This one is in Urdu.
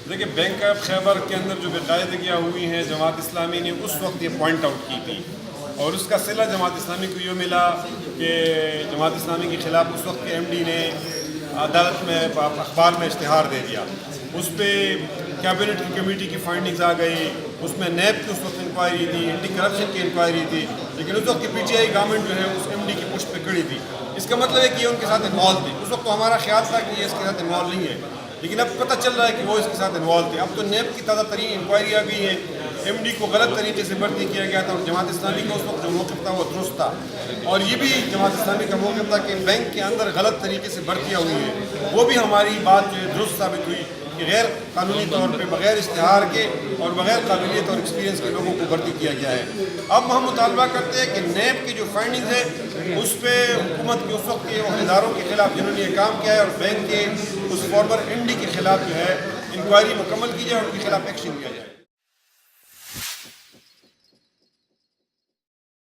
دیکھیے بینک آف خیبر کے اندر جو باقاعدگیاں ہوئی ہیں جماعت اسلامی نے اس وقت یہ پوائنٹ آؤٹ کی تھی، اور اس کا صلہ جماعت اسلامی کو یہ ملا کہ جماعت اسلامی کے خلاف اس وقت کے ایم ڈی نے عدالت میں اخبار میں اشتہار دے دیا، اس پہ کیبنٹ کی کمیٹی کی فائنڈنگز آ گئی، اس میں نیب کی اس وقت انکوائری تھی، اینٹی کرپشن کی انکوائری تھی، لیکن اس وقت کی پی ٹی آئی گورنمنٹ جو ہے اس ایم ڈی کی پشت پہ کھڑی تھی۔ اس کا مطلب ہے کہ یہ ان کے ساتھ انوالو تھی۔ اس وقت تو ہمارا خیال تھا کہ یہ اس کے ساتھ انوالو نہیں ہے، لیکن اب پتہ چل رہا ہے کہ وہ اس کے ساتھ انوالو تھے۔ اب تو نیب کی تازہ ترین انکوائری آ گئی ہے، ایم ڈی کو غلط طریقے سے بھرتی کیا گیا تھا، اور جماعت اسلامی کا اس وقت جو موقف تھا وہ درست تھا، اور یہ بھی جماعت اسلامی کا موقف تھا کہ بینک کے اندر غلط طریقے سے بھرتیاں ہوئی ہیں، وہ بھی ہماری بات جو ہے درست ثابت ہوئی کہ غیر قانونی طور پہ بغیر اشتہار کے اور بغیر قابلیت اور ایکسپیرینس کے لوگوں کو بھرتی کیا گیا ہے۔ اب ہم مطالبہ کرتے ہیں کہ نیب کی جو فائنڈنگز ہے اس پہ حکومت کے اس وقت کے عہدیداروں کے خلاف جنہوں نے یہ کام کیا ہے، اور بینک کے اس فارمر ایم ڈی کے خلاف جو ہے انکوائری مکمل کی جائے اور ان کے خلاف ایکشن لیا جائے۔